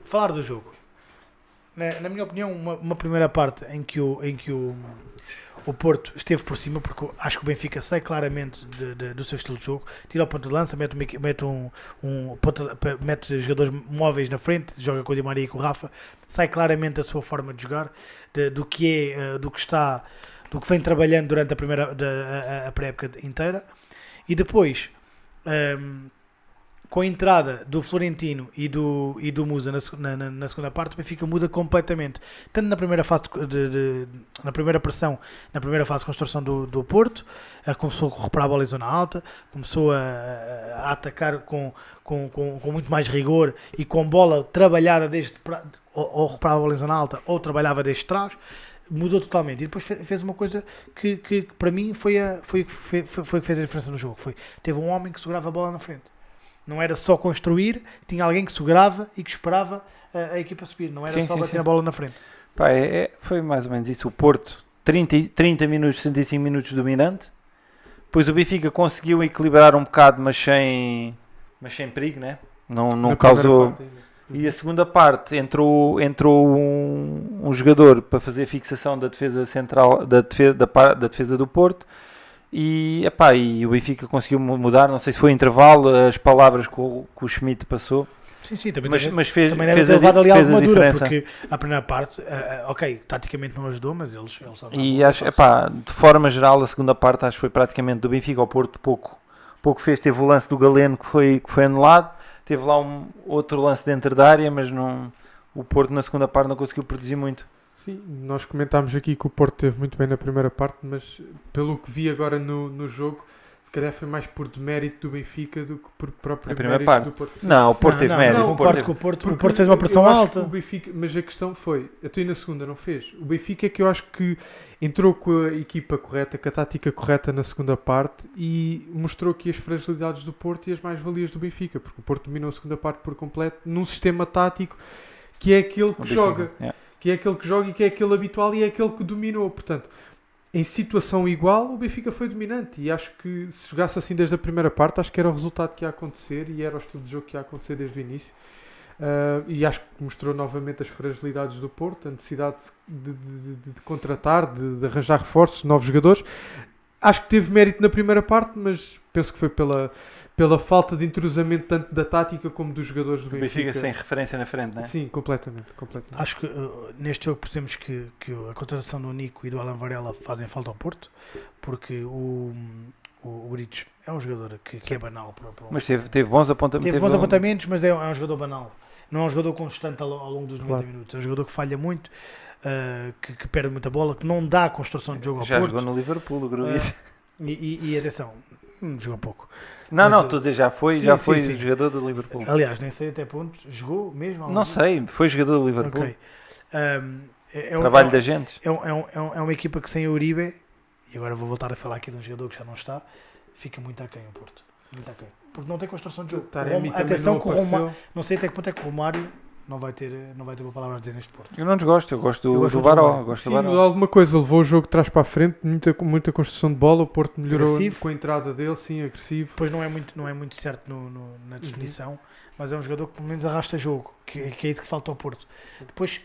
Falar do jogo. Na minha opinião, uma primeira parte em que o Porto esteve por cima, porque acho que o Benfica sai claramente do seu estilo de jogo, tira o ponto de lança, mete jogadores móveis na frente, joga com o Di Maria e com o Rafa, sai claramente da sua forma de jogar, do que vem trabalhando durante a pré-época inteira, e depois com a entrada do Florentino e do Musa na segunda parte, o Benfica muda completamente. Tanto na primeira fase na primeira pressão, na primeira fase de construção do Porto, começou a recuperar a bola em zona alta, começou a atacar com muito mais rigor e com bola trabalhada ou recuperava a bola em zona alta ou trabalhava desde trás. Mudou totalmente. E depois fez uma coisa que para mim foi o que fez a diferença no jogo. Teve um homem que segurava a bola na frente. Não era só construir, tinha alguém que segurava e que esperava a equipa subir. Não era só bater a bola na frente. Pá, foi mais ou menos isso. O Porto, 30 minutos, 65 minutos dominante. Depois o Benfica conseguiu equilibrar um bocado, mas sem perigo, né? Não causou... E a segunda parte entrou um jogador para fazer a fixação da defesa central, da defesa do Porto. E o Benfica conseguiu mudar, não sei se foi intervalo, as palavras que o Schmidt passou. Sim, também mas fez levado ali alguma dura, diferença. porque a primeira parte, taticamente não ajudou, mas eles e acho, de forma geral, a segunda parte acho que foi praticamente do Benfica ao Porto, pouco fez. Teve o lance do Galeno que foi anulado, teve lá outro lance dentro da área, mas o Porto na segunda parte não conseguiu produzir muito. Sim, nós comentámos aqui que o Porto teve muito bem na primeira parte, mas pelo que vi agora no jogo, se calhar foi mais por demérito do Benfica do que por próprio mérito do Porto. Não, o Porto teve mérito. O Porto fez uma pressão alta. O Benfica, mas a questão foi, até na segunda não fez. O Benfica é que eu acho que entrou com a equipa correta, com a tática correta na segunda parte e mostrou aqui as fragilidades do Porto e as mais-valias do Benfica, porque o Porto dominou a segunda parte por completo num sistema tático que é aquele que joga. Que é aquele que joga e que é aquele habitual e é aquele que dominou. Portanto, em situação igual, o Benfica foi dominante. E acho que se jogasse assim desde a primeira parte, acho que era o resultado que ia acontecer e era o estilo de jogo que ia acontecer desde o início. E acho que mostrou novamente as fragilidades do Porto, a necessidade de contratar, de arranjar reforços, novos jogadores. Acho que teve mérito na primeira parte, mas penso que foi pela falta de entrosamento tanto da tática como dos jogadores do Benfica. O Benfica sem referência na frente, não é? Sim, completamente. Acho que neste jogo percebemos que a contratação do Nico e do Alan Varela fazem falta ao Porto, porque o Brites é um jogador que é banal. Mas teve bons apontamentos. Teve bons apontamentos, mas é um jogador banal. Não é um jogador constante ao longo dos 90 minutos. É um jogador que falha muito, que perde muita bola, que não dá construção de jogo ao Porto. Já jogou no Liverpool, o Gruitch. E atenção, jogou pouco. Não, estou a dizer, já foi jogador do Liverpool. Aliás, nem sei até pontos. Jogou mesmo? Não sei, foi jogador do Liverpool. Okay. Trabalho da gente. É uma equipa que sem o Uribe, e agora vou voltar a falar aqui de um jogador que já não está, fica muito aquém o Porto. Muito aquém. Porque não tem construção de jogo. Atenção que o Romário, não sei até que ponto é que o Romário não vai ter uma palavra a dizer neste Porto. Eu não desgosto, eu gosto do Baró. Sim, alguma coisa, levou o jogo de trás para a frente, muita construção de bola, o Porto melhorou agressivo. Com a entrada dele, sim, agressivo. Depois não é muito certo na definição, mas é um jogador que pelo menos arrasta jogo, que é isso que falta ao Porto. Depois,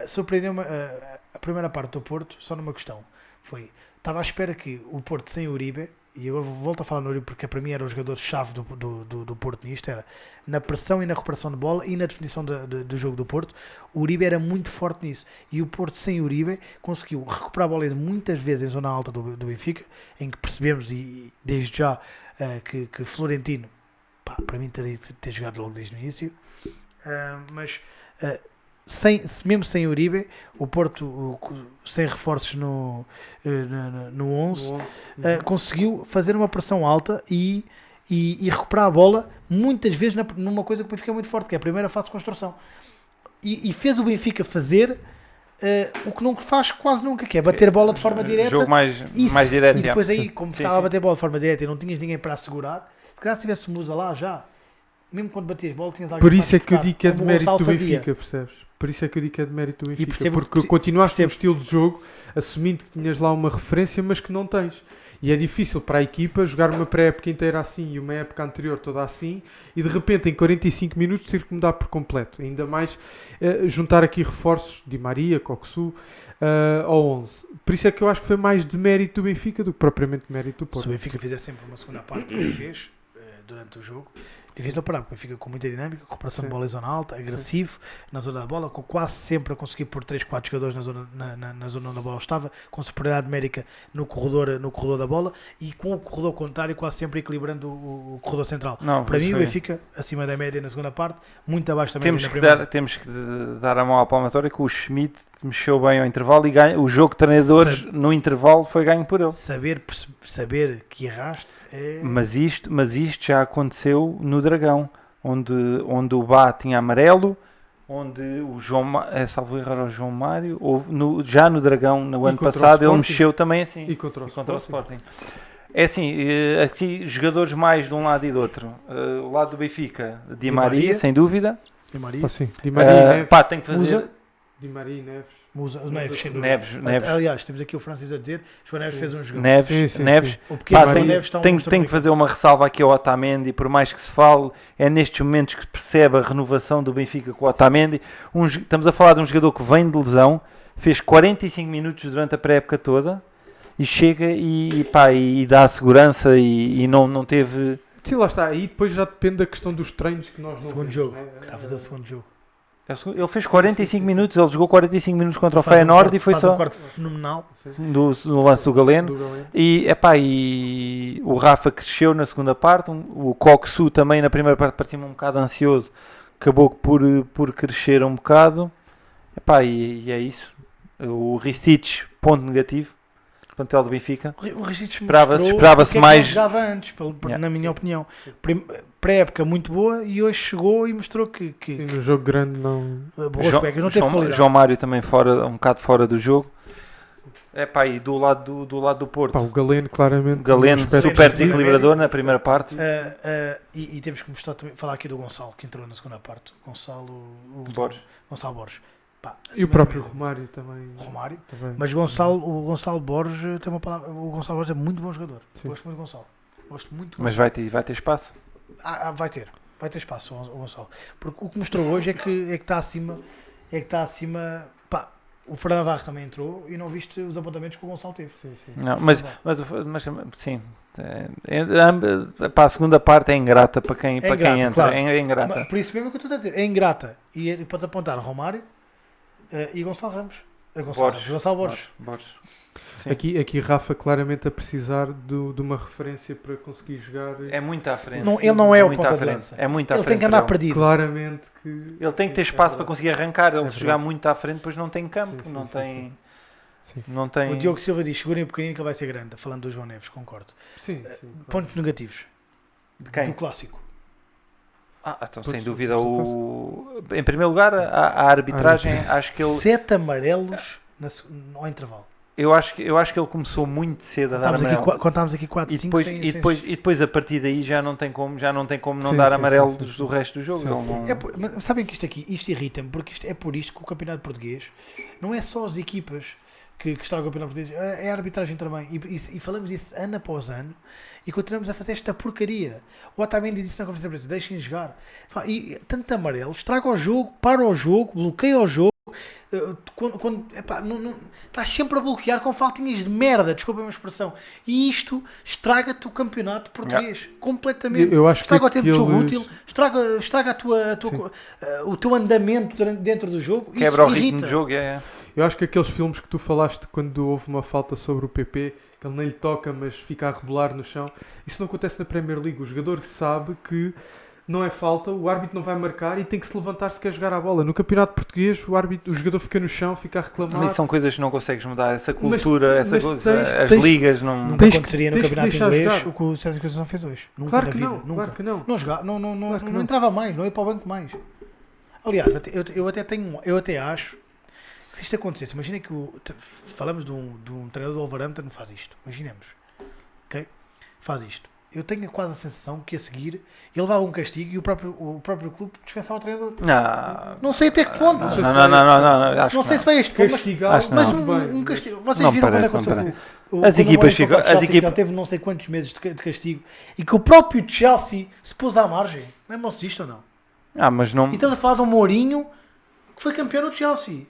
surpreendeu-me a primeira parte do Porto, só numa questão. Estava à espera que o Porto sem Uribe, e eu volto a falar no Uribe porque para mim era o jogador-chave do Porto nisto, era na pressão e na recuperação de bola e na definição do jogo do Porto. O Uribe era muito forte nisso, e o Porto sem Uribe conseguiu recuperar a bola muitas vezes em zona alta do Benfica, em que percebemos e desde já que Florentino, para mim teria de ter jogado logo desde o início, mas mesmo sem Uribe, o Porto sem reforços no 11, conseguiu fazer uma pressão alta e recuperar a bola muitas vezes numa coisa que o Benfica é muito forte, que é a primeira fase de construção, e fez o Benfica fazer o que não faz quase nunca, que é bater a bola de forma direta, jogo mais direto, e depois aí, como estava a bater a bola de forma direta e não tinhas ninguém para assegurar, se calhar se tivesse o Musa lá já, mesmo quando batias bola tinhas alguém. Por isso é que eu digo que é de mérito do Benfica, percebes? Por isso é que eu digo que é de mérito do Benfica, porque continuaste no estilo de jogo, assumindo que tinhas lá uma referência, mas que não tens. E é difícil para a equipa jogar uma pré-época inteira assim e uma época anterior toda assim e de repente em 45 minutos ter que mudar por completo. Ainda mais juntar aqui reforços de Maria, Coxu, ao 11. Por isso é que eu acho que foi mais de mérito do Benfica do que propriamente de mérito do Porto. Se o Benfica fizer sempre uma segunda parte como ele fez durante o jogo, difícil parar, porque o Benfica com muita dinâmica, recuperação de bola em zona alta, agressivo na zona da bola, com quase sempre a conseguir pôr 3, 4 jogadores na zona onde a bola estava, com superioridade numérica no corredor da bola e com o corredor contrário quase sempre equilibrando o corredor central. Não, Para mim foi. o Benfica acima da média na segunda parte, muito abaixo da média Temos na que, primeira. temos que dar a mão à palmatória que o Schmidt mexeu bem ao intervalo e ganha, o jogo de treinadores no intervalo foi ganho por ele. Saber que erraste é... Mas isto já aconteceu no Dragão, onde o Bá tinha amarelo, onde o salvo erro era o João Mário, já no Dragão, no ano contra o passado, ele Sporting. mexeu também assim. E contra o o Sporting. É assim, aqui jogadores mais de um lado e do outro. O lado do Benfica, Di Maria, sem dúvida. Di Maria, Sim. Di Maria e Neves. Tem que fazer... Musa. Di Maria e Neves. Neves, sem dúvida. Neves. Aliás, temos aqui o Francis a dizer, João Neves fez um jogo. Neves. O pequeno Pá, João Neves está tenho que fazer uma ressalva aqui ao Otamendi, por mais que se fale, é nestes momentos que se percebe a renovação do Benfica com o Otamendi. Estamos a falar de um jogador que vem de lesão, fez 45 minutos durante a pré-época toda e chega e dá segurança e não teve... Sim, lá está. Aí depois já depende da questão dos treinos que nós não Segundo vemos, jogo. né? Está a fazer o segundo jogo. Ele fez 45 minutos, ele jogou 45 minutos contra o Faz Feyenoord e foi faz só um quarto fenomenal. no lance do Galeno. Do Galeno. E o Rafa cresceu na segunda parte, o Coxu também na primeira parte parecia-me um bocado ansioso, acabou por crescer um bocado. E é isso. O Ristich, ponto negativo, plantel do Benfica. O Registro Esperava-se mais... jogava antes, na minha opinião. Pré-época muito boa e hoje chegou e mostrou que Sim, no jogo grande não... Borros Beckers não teve qualidade. João Mário também um bocado fora do jogo. E do lado do Porto. O Galeno claramente... Galeno, um aspecto super positivo. desequilibrador na primeira parte. E temos que mostrar também, falar aqui do Gonçalo, que entrou na segunda parte. Gonçalo Borges. E o próprio Romário também. Também. Mas o Gonçalo Borges tem uma palavra. O Gonçalo Borges é muito bom jogador. Sim. Gosto muito do Gonçalo. Mas vai ter espaço? Vai ter espaço o Gonçalo. Porque o que mostrou hoje é que está acima. O Fernando Navarro também entrou e não viste os apontamentos que o Gonçalo teve. Sim. Não, mas sim. A segunda parte é ingrata para quem entra. Claro. É ingrata. Por isso mesmo é que eu estou a dizer. É ingrata. E podes apontar Romário e Gonçalo Ramos. Gonçalo Borges. Sim. Aqui Rafa claramente a precisar de uma referência para conseguir jogar. É muito à frente. Ele não é o muito ponta à de frente. lança. É muito à Ele frente. tem que andar para perdido. Claramente que... Ele tem que ter espaço para conseguir arrancar. Ele É se jogar verdade. muito à frente, depois não tem campo. Sim, não sim, tem. sim. Não tem... O Diogo Silva diz: segurem o pequenino que ele vai ser grande. Falando do João Neves, concordo. Sim. Claro. Pontos negativos De quem? do clássico. Então, Todos sem dúvida, do em primeiro lugar, a arbitragem, acho que ele... 7 amarelos ao intervalo. Eu acho que ele começou muito cedo a dar amarelo. Contámos aqui 4, 5, 6. E depois a partir daí já não tem como não Sim, dar sim, amarelo sim, sim. do resto do jogo. Sim. Ele não- Mas sabem que isto irrita-me, porque é por isto que o campeonato português não é só as equipas que estragam o campeonato português, é a arbitragem também. E falamos disso ano após ano e continuamos a fazer esta porcaria. O Otamendi disse na conferência de imprensa: deixem jogar. E tanto amarelo, estraga o jogo, para o jogo, bloqueia o jogo. Estás sempre a bloquear com faltinhas de merda, desculpa a minha expressão, e isto estraga-te o campeonato português completamente. Eu acho que estraga o tempo de jogo aqueles- útil, estraga o teu andamento dentro do jogo. Quebra o Isso ritmo irrita. do jogo. Eu acho que aqueles filmes que tu falaste quando houve uma falta sobre o PP, que ele nem lhe toca, mas fica a rebolar no chão, isso não acontece na Premier League. O jogador sabe que não é falta, o árbitro não vai marcar e tem que se levantar se quer jogar a bola. No campeonato português, o jogador fica no chão, fica a reclamar. Mas isso são coisas que não consegues mudar. Essa cultura, mas as tens- ligas não... Nunca Tens que- aconteceria no tens que campeonato deixar inglês jogar. o que o César Conceição fez hoje. Nunca Claro na que vida, não, nunca. claro que não. Não jogava, Claro que não não. entrava mais, não ia para o banco mais. Aliás, eu até acho que se isto acontecesse, imagina que falamos de um treinador do Wolverhampton que faz isto, imaginemos, ok? Faz isto. eu tenho quase a sensação que a seguir ele levava um castigo e o próprio clube dispensava o treinador. Não, Não sei até que ponto. não, sei se não, vai- acho Não que sei se vai a este ponto, Castigá-lo, Acho que mas não. um castigo. Vocês Não viram parece, quando aconteceu não o As equipas ficam- as equipas... equipas- Ele teve não sei quantos meses de castigo e que o próprio Chelsea se pôs à margem. Lembram-se disto ou não? mas não. E estamos a falar de um Mourinho que foi campeão no Chelsea.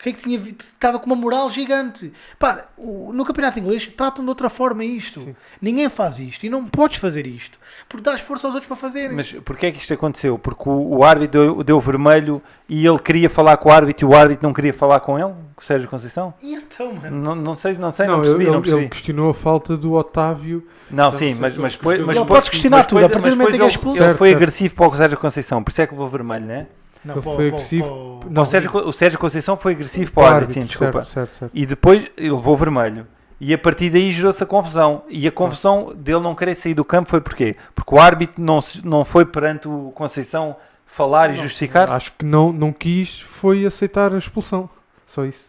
Que estava com uma moral gigante. Pá, no campeonato inglês tratam de outra forma isto. Sim. Ninguém faz isto e não podes fazer isto. Porque dás força aos outros para fazerem. Mas porquê é que isto aconteceu? Porque o árbitro deu vermelho e ele queria falar com o árbitro e o árbitro não queria falar com ele? Com o Sérgio Conceição? E então, mano? Não sei, Não, percebi. ele questionou a falta do Otávio. Não, Não sim, sei mas se depois... ele mas Ele depois- pode questionar mas tudo, depois- a partir do mas momento em que é depois expulso. ele Certo, foi certo. agressivo para o Sérgio Conceição, por isso é que levou vermelho, não é? Não, Ele para foi agressivo. para- O Sérgio Conceição foi agressivo para o árbitro, sim, desculpa. Certo. E depois ele levou vermelho. E a partir daí gerou-se a confusão. E a confusão dele não querer sair do campo foi porquê? Porque o árbitro não foi perante o Conceição falar e justificar-se? Acho que não quis, foi aceitar a expulsão. Só isso.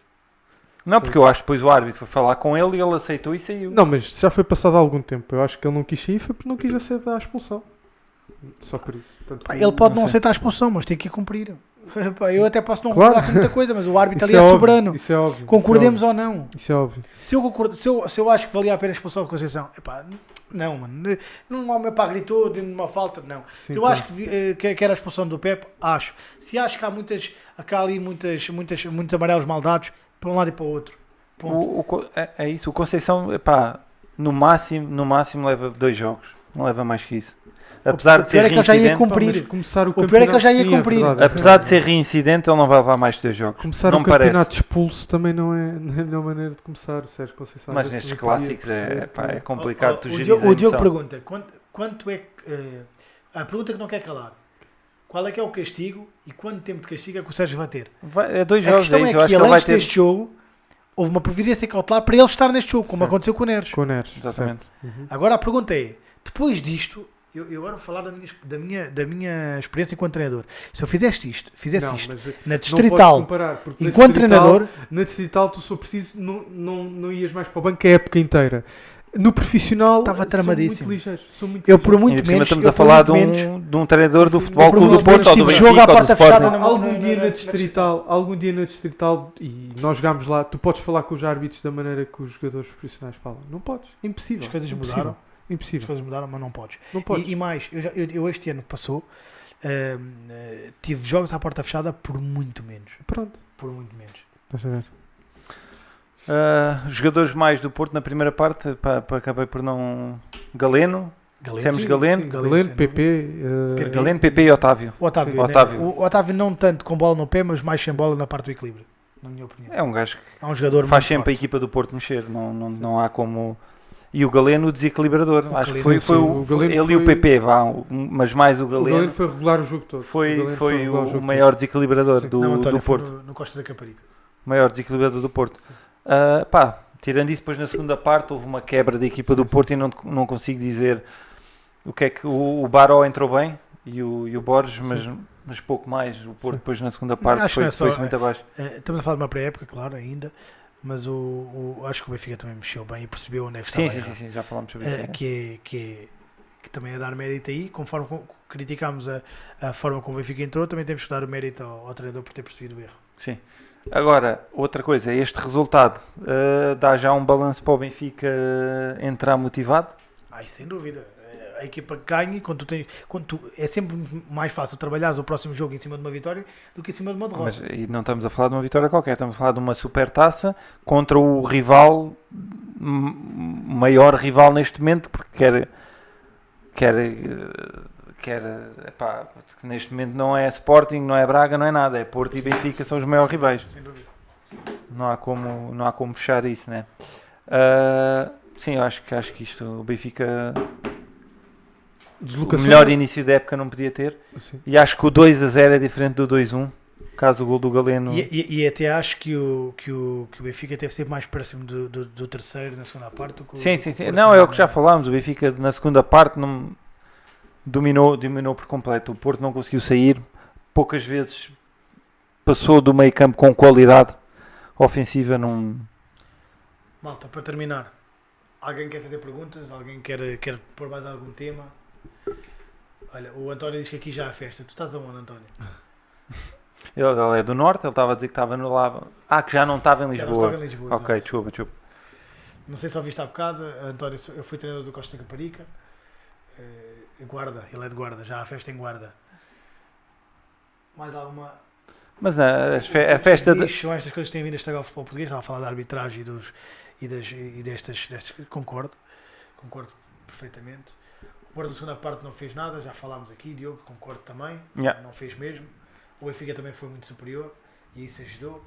Não, porque eu acho que depois o árbitro foi falar com ele e ele aceitou e saiu. Não, mas já foi passado algum tempo. Eu acho que ele não quis sair, foi porque não quis aceitar a expulsão. Só por isso. Tanto Pá, que- ele pode não sei. aceitar a expulsão, mas tem que a cumprir. Pá, eu até posso não Claro. concordar com muita coisa, mas o árbitro ali Isso é óbvio, soberano. Isso é óbvio. Concordemos ou não. Isso é óbvio. Se eu acho que valia a pena a expulsão da Conceição, epá, não, mano. Não, o meu pá gritou dentro de uma falta, não. Sim, Se eu claro. acho que era a expulsão do Pepe, acho. Se acho que há ali muitos amarelos mal dados, para um lado e para o outro. Ponto. É isso. O Conceição, epá, no máximo leva 2 jogos. Não leva mais que isso. Apesar de pior ser é que ele já ia reincidente, cumprir. Mas começar o pior é que ele já ia sim, é cumprir. verdade, é apesar de verdade. ser reincidente, ele não vai levar mais de 2 jogos. Começar não o me parece. campeonato expulso também não é a melhor maneira de começar, Sérgio Conceição. Mas Às vezes nestes também podia clássicos é perceber que- complicado tu O gerir Diogo, a o Diogo emoção. pergunta, quanto é que... a pergunta que não quer calar. Qual é que é o castigo e quanto tempo de castigo é que o Sérgio vai ter? É 2 A jogos, questão é é isso. que Eu acho que ele ele vai antes ter... deste jogo houve uma providência cautelar para ele estar neste jogo, como Certo. aconteceu com o Neres. Com o Neres. Exatamente. certo. Uhum. Agora a pergunta é, depois disto, eu agora vou falar da minha experiência enquanto treinador. Se eu fizesse isto Não, mas na não podes Distrital, comparar, porque na enquanto Distrital- treinador, Na Distrital, tu só preciso, não ias mais para o banco a época inteira. No profissional, Estava são tramadíssimo. muito ligeiros. São muito eu por ligeiros. muito Ainda por cima menos... estamos eu a por falar de muito menos- um treinador do Sim, Futebol eu por Clube do muito Porto ou do tive Benfica jogo à ou do porta fechada Sporting. Algum dia na Distrital, e nós jogámos lá, tu podes falar com os árbitros da maneira que os jogadores profissionais falam. Não podes. É impossível. As coisas Impossível. mudaram. As Impossível. coisas mudaram, mas não podes. Não podes. E mais, eu este ano que passou, tive jogos à porta fechada por muito menos. Pronto. Por muito menos. Estás a ver? Jogadores mais do Porto na primeira parte, acabei por não... Galeno, Dissemos Galeno, Galeno, sem PP. PP. Galeno, PP e Otávio. O Otávio, Sim. né? Otávio. O Otávio não tanto com bola no pé, mas mais sem bola na parte do equilíbrio, na minha opinião. É um gajo que É um jogador faz muito sempre a forte. equipa do Porto mexer, não há como... E o Galeno, o desequilibrador. O Acho que Galeno, foi sim, o o Galeno ele e o foi- PP, mas mais o O Galeno Galeno foi regular o jogo todo. foi regular o jogo maior desequilibrador Sim. do, Não, António, do foi Porto. no Costa da Caparica. Maior desequilibrador do Porto. Tirando isso, depois na segunda parte houve uma quebra da equipa do Sim, Porto e não consigo dizer o que é que o Baró entrou bem e o Borges, mas pouco mais. O Porto Sim. depois na segunda parte Acho que não é foi-se só- muito abaixo. Estamos a falar de uma pré-época, claro, ainda, mas acho que o Benfica também mexeu bem e percebeu onde é que Sim, estava sim, errado. sim, já falámos sobre isso. Que também é dar mérito aí, conforme criticámos a forma como o Benfica entrou, também temos que dar o mérito ao treinador por ter percebido o erro. Sim. Agora, outra coisa, este resultado dá já um balanço para o Benfica entrar motivado? Ai, sem dúvida. A equipa que ganha, é sempre mais fácil trabalhares o próximo jogo em cima de uma vitória do que em cima de uma derrota. Mas e não estamos a falar de uma vitória qualquer, estamos a falar de uma supertaça contra o rival, maior rival neste momento, porque epá, neste momento não é Sporting, não é Braga, não é nada, é Porto e Benfica são os maiores rivais. Sem dúvida. Não há como fechar isso, né? Sim, eu acho que isto, o Benfica, o Deslocação. melhor início da época não podia ter, Sim. e acho que o 2-0 é diferente do 2-1, caso o gol do Galeno... E até acho que o Benfica teve sempre mais próximo do terceiro na segunda parte do que Sim. do Porto Não, é o que já na- falámos. O Benfica na segunda parte não dominou por completo. O Porto não conseguiu sair. Poucas vezes passou do meio campo com qualidade ofensiva. Malta, para terminar, Alguém quer fazer perguntas? Alguém quer pôr mais algum tema? Olha, o António diz que aqui já há festa. Tu estás aonde, António? Ele é do Norte, ele estava a dizer que estava no Lava. Que já não estava em Já não Lisboa. estava em Lisboa. Ok, exato. desculpa. Não sei se ouviste há bocado, António, eu fui treinador do Costa Caparica. Guarda, ele é de Guarda, já há festa em Guarda. Mais alguma? Mas a festa de... São estas coisas que têm vindo a estragar o futebol português. Estava a falar da arbitragem e destas. Concordo perfeitamente. O Porto da segunda parte não fez nada, já falámos aqui, Diogo, concordo também. Yeah. Não fez mesmo. O Benfica também foi muito superior e isso ajudou.